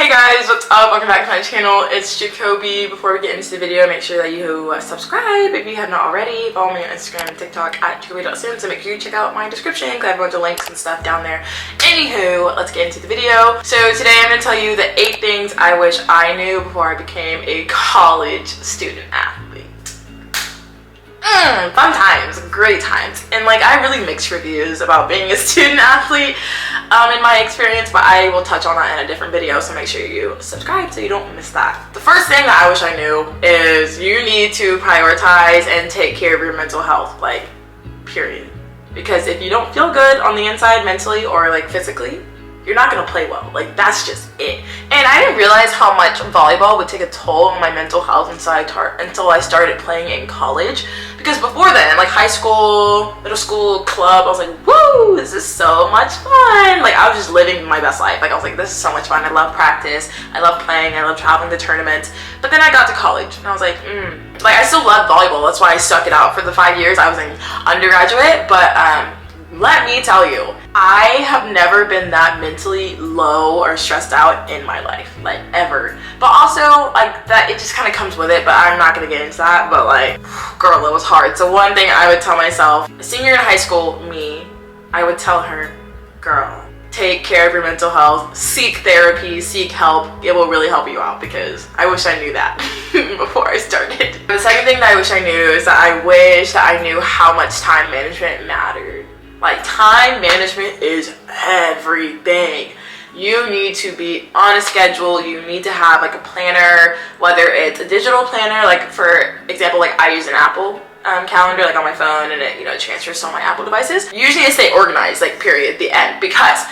Hey guys, what's up? Welcome back to my channel. It's Jacoby. Before we get into the video, make sure that you subscribe if you have not already. Follow me on Instagram and TikTok at Jacoby.Sims, and make sure you check out my description because I have a bunch of links and stuff down there. Anywho, let's get into the video. So today I'm going to tell you the 8 things I wish I knew before I became a college student athlete. Fun times, great times, and like I have really mixed reviews about being a student athlete in my experience, but I will touch on that in a different video, so make sure you subscribe so you don't miss that. The first thing that I wish I knew is you need to prioritize and take care of your mental health, like, period. Because if you don't feel good on the inside mentally or like physically, you're not gonna play well. Like, that's just it. And I didn't realize how much volleyball would take a toll on my mental health until I started playing in college. Because before then, like high school, middle school, club, I was like, woo, this is so much fun. Like, I was just living my best life. Like, I was like, this is so much fun. I love practice. I love playing. I love traveling to tournaments. But then I got to college and I was like, like, I still love volleyball. That's why I stuck it out for the 5 years I was in undergraduate. But let me tell you, I have never been that mentally low or stressed out in my life, like, ever. But also, like, that, it just kind of comes with it, but I'm not gonna get into that. But like, girl, it was hard. So one thing I would tell myself, senior in high school, I would tell her, girl, take care of your mental health, seek therapy, seek help. It will really help you out, because I wish I knew that before I started. The second thing that I wish I knew is that I wish that I knew how much time management mattered. Like, time management is everything. You need to be on a schedule. You need to have like a planner, whether it's a digital planner, like for example, like I use an Apple calendar, like on my phone, and it, you know, transfers to all my Apple devices. You usually stay organized, like, period, the end. Because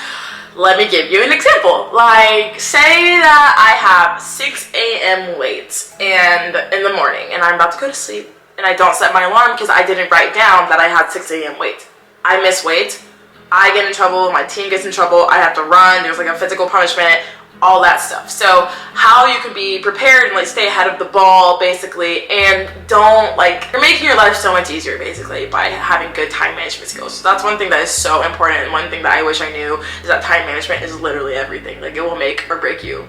let me give you an example. Like, say that I have 6 a.m. weights and in the morning, and I'm about to go to sleep, and I don't set my alarm because I didn't write down that I had 6 a.m. weights. I miss weights, I get in trouble, my team gets in trouble, I have to run, there's like a physical punishment, all that stuff. So how you can be prepared and like stay ahead of the ball, basically, and don't, like, you're making your life so much easier basically by having good time management skills. So that's one thing that is so important, and one thing that I wish I knew is that time management is literally everything. Like, it will make or break you.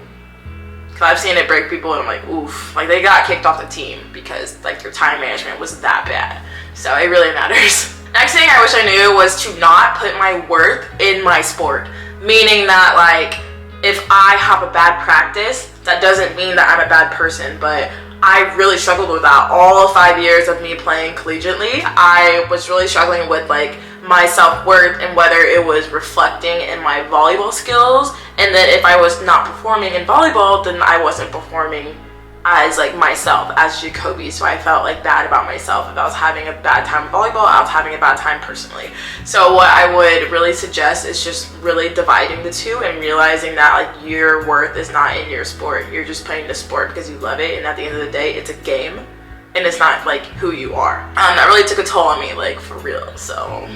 Because I've seen it break people, and I'm like, oof, like, they got kicked off the team because like their time management was that bad. So it really matters. Next thing I wish I knew was to not put my worth in my sport. Meaning that, like, if I have a bad practice, that doesn't mean that I'm a bad person, but I really struggled with that all 5 years of me playing collegiately. I was really struggling with like my self-worth and whether it was reflecting in my volleyball skills, and that if I was not performing in volleyball, then I wasn't performing as like myself, as Jacoby. So I felt like bad about myself. If I was having a bad time in volleyball, I was having a bad time personally. So what I would really suggest is just really dividing the two and realizing that like your worth is not in your sport. You're just playing the sport because you love it, and at the end of the day, it's a game and it's not like who you are. That really took a toll on me, like, for real. So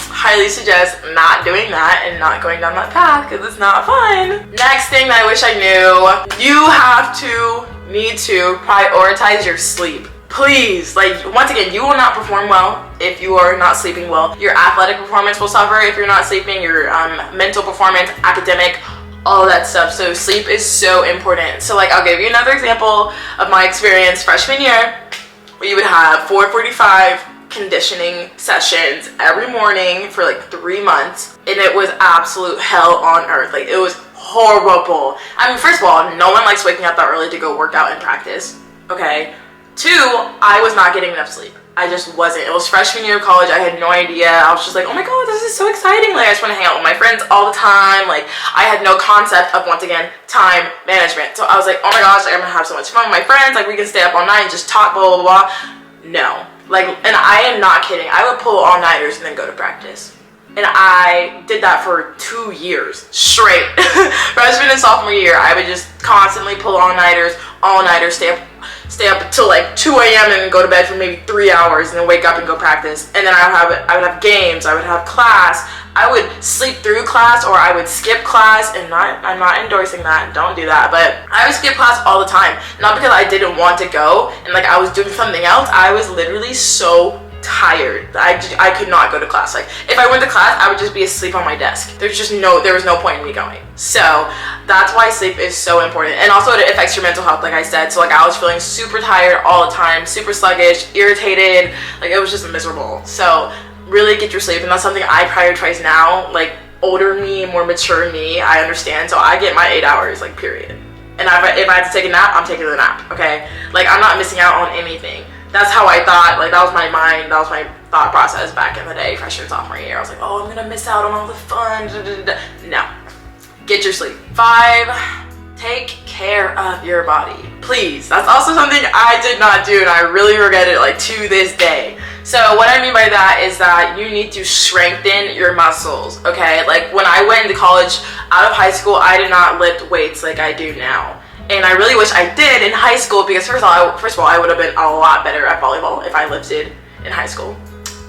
highly suggest not doing that and not going down that path, because it's not fun. Next thing that I wish I knew, you need to prioritize your sleep. Please, like, once again, you will not perform well if you are not sleeping well. Your athletic performance will suffer if you're not sleeping. Your mental performance, academic, all that stuff. So sleep is so important. So like, I'll give you another example of my experience freshman year. We would have 4:45 conditioning sessions every morning for like 3 months, and it was absolute hell on earth. Like, it was horrible. I mean, first of all, no one likes waking up that early to go work out and practice, okay? 2, I was not getting enough sleep. I just wasn't. It was freshman year of college. I had no idea. I was just like, oh my god, this is so exciting. Like, I just want to hang out with my friends all the time. Like, I had no concept of, once again, time management. So I was like, oh my gosh, like, I'm gonna have so much fun with my friends. Like, we can stay up all night and just talk, blah, blah, blah. No. Like, and I am not kidding. I would pull all-nighters and then go to practice. And I did that for 2 years straight. Freshman and sophomore year, I would just constantly pull all-nighters, stay up until like 2 a.m. and then go to bed for maybe 3 hours and then wake up and go practice. And then I would have games, I would have class, I would sleep through class, or I would skip class, and I'm not endorsing that, don't do that, but I would skip class all the time. Not because I didn't want to go and like I was doing something else. I was literally so tired. I could not go to class. Like if I went to class, I would just be asleep on my desk. There was no point in me going. So that's why sleep is so important. And also it affects your mental health, like I said. So like I was feeling super tired all the time, super sluggish, irritated, like it was just miserable. So really get your sleep, and that's something I prioritize now. Like older me, more mature me, I understand. So I get my 8 hours, like period. And if I have to take a nap, I'm taking a nap, okay? Like I'm not missing out on anything. That's how I thought, like that was my mind, that was my thought process back in the day, freshman, sophomore year. I was like, oh, I'm gonna miss out on all the fun, No, get your sleep. 5, take care of your body, please. That's also something I did not do, and I really regret it, like to this day. So what I mean by that is that you need to strengthen your muscles, okay? Like when I went into college, out of high school, I did not lift weights like I do now. And I really wish I did in high school, because first of all, I would have been a lot better at volleyball if I lifted in high school.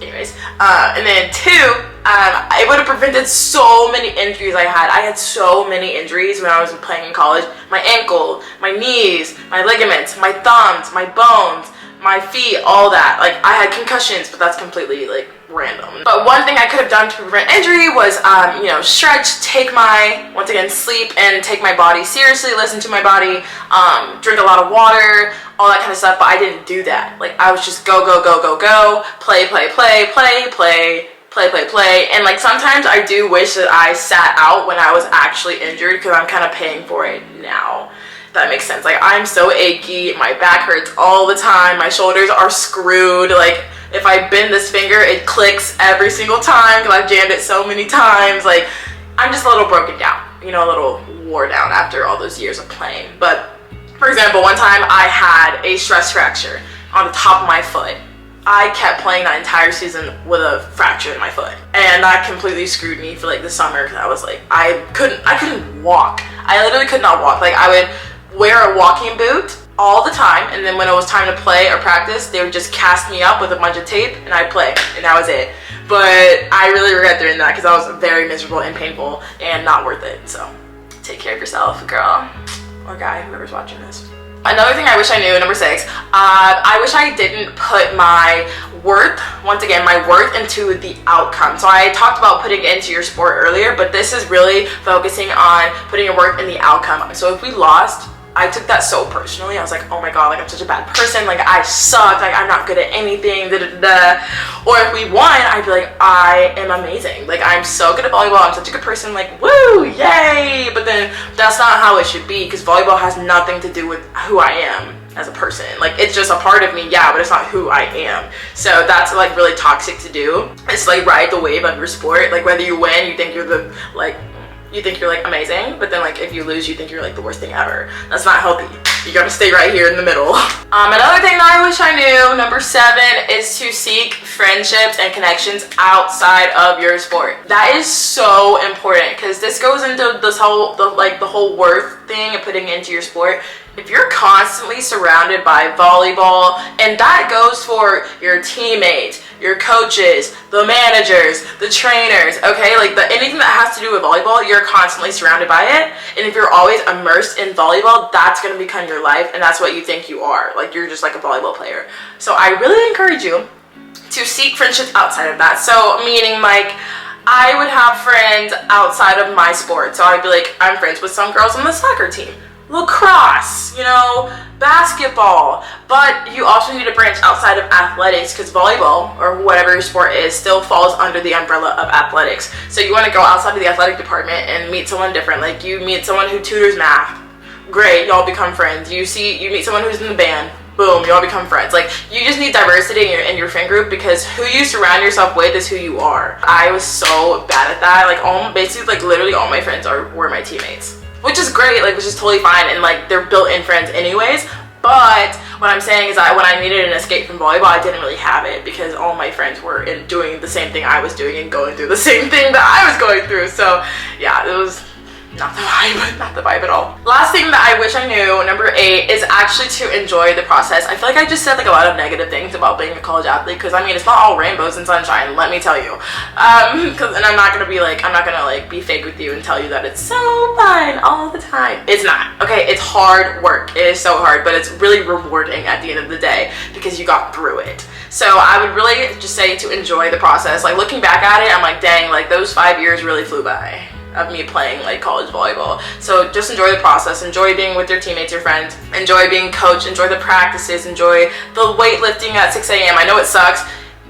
Anyways, and then 2, it would have prevented so many injuries I had. I had so many injuries when I was playing in college. My ankle, my knees, my ligaments, my thumbs, my bones, my feet, all that. Like I had concussions, but that's completely like random. But one thing I could have done to prevent injury was, you know, stretch, once again, sleep and take my body seriously, listen to my body, drink a lot of water, all that kind of stuff. But I didn't do that. Like I was just go, play. And like sometimes I do wish that I sat out when I was actually injured, because I'm kind of paying for it now. That makes sense. Like I'm so achy, my back hurts all the time, my shoulders are screwed. Like if I bend this finger, it clicks every single time because I've jammed it so many times. Like I'm just a little broken down, you know, a little wore down after all those years of playing. But for example, one time I had a stress fracture on the top of my foot. I kept playing that entire season with a fracture in my foot, and that completely screwed me for like the summer, because I was like, I couldn't walk. I literally could not walk. Like I would wear a walking boot all the time, and then when it was time to play or practice, they would just cast me up with a bunch of tape and I'd play, and that was it. But I really regret doing that, because that was very miserable and painful and not worth it. So take care of yourself, girl or guy, whoever's watching this. Another thing I wish I knew, number 6, I wish I didn't put my worth, once again, my worth into the outcome. So I talked about putting it into your sport earlier, but this is really focusing on putting your worth in the outcome. So if we lost, I took that so personally. I was like, oh my god, like I'm such a bad person, like I suck, like I'm not good at anything, Or if we won, I'd be like, I am amazing, like I'm so good at volleyball, I'm such a good person, like woo, yay. But then that's not how it should be, because volleyball has nothing to do with who I am as a person. Like it's just a part of me, yeah, but it's not who I am. So that's like really toxic to do. It's like ride the wave of your sport. Like whether you win, you think you're like amazing, but then like if you lose, you think you're like the worst thing ever. That's not healthy. You gotta stay right here in the middle. Another thing that I wish I knew, number 7, is to seek friendships and connections outside of your sport. That is so important, because this goes into this whole the whole worth thing and putting into your sport. If you're constantly surrounded by volleyball, and that goes for your teammates, your coaches, the managers, the trainers, okay? Like anything that has to do with volleyball, you're constantly surrounded by it. And if you're always immersed in volleyball, that's gonna become your life, and that's what you think you are. Like you're just like a volleyball player. So I really encourage you to seek friendships outside of that. So meaning like, I would have friends outside of my sport. So I'd be like, I'm friends with some girls on the soccer team, lacrosse, you know, basketball. But you also need to branch outside of athletics, because volleyball or whatever your sport is still falls under the umbrella of athletics. So you want to go outside of the athletic department and meet someone different. Like you meet someone who tutors math, great, y'all become friends. You meet someone who's in the band, boom, y'all become friends. Like you just need diversity in your friend group, because who you surround yourself with is who you are. I was so bad at that. Like basically like literally all my friends were my teammates, which is great, like which is totally fine, and like they're built-in friends anyways. But what I'm saying is that when I needed an escape from volleyball, I didn't really have it, because all my friends were doing the same thing I was doing and going through the same thing that I was going through. So yeah, it was not the vibe at all. Last thing that I wish I knew, number 8, is actually to enjoy the process. I feel like I just said like a lot of negative things about being a college athlete, because I mean it's not all rainbows and sunshine, let me tell you. And I'm not gonna be fake with you and tell you that it's so fun all the time. It's not, okay? It's hard work. It is so hard, but it's really rewarding at the end of the day, because you got through it. So I would really just say to enjoy the process. Like looking back at it, I'm like, dang, like those 5 years really flew by of me playing like college volleyball. So just enjoy the process, enjoy being with your teammates, your friends, enjoy being coached, enjoy the practices, enjoy the weightlifting at 6 a.m. I know it sucks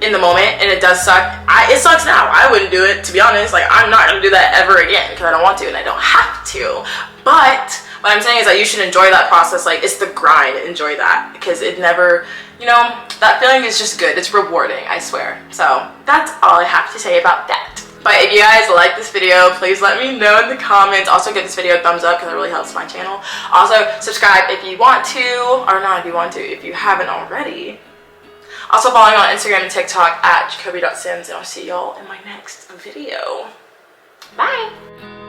in the moment, and it does suck. It sucks now. I wouldn't do it, to be honest. Like I'm not gonna do that ever again because I don't want to and I don't have to. But what I'm saying is that you should enjoy that process. Like it's the grind, enjoy that, because it never, you know, that feeling is just good. It's rewarding, I swear. So that's all I have to say about that. But if you guys like this video, please let me know in the comments. Also give this video a thumbs up because it really helps my channel. Also subscribe if you want to, or not if you want to, if you haven't already. Also follow me on Instagram and TikTok at Jacoby.Sims, and I'll see y'all in my next video. Bye!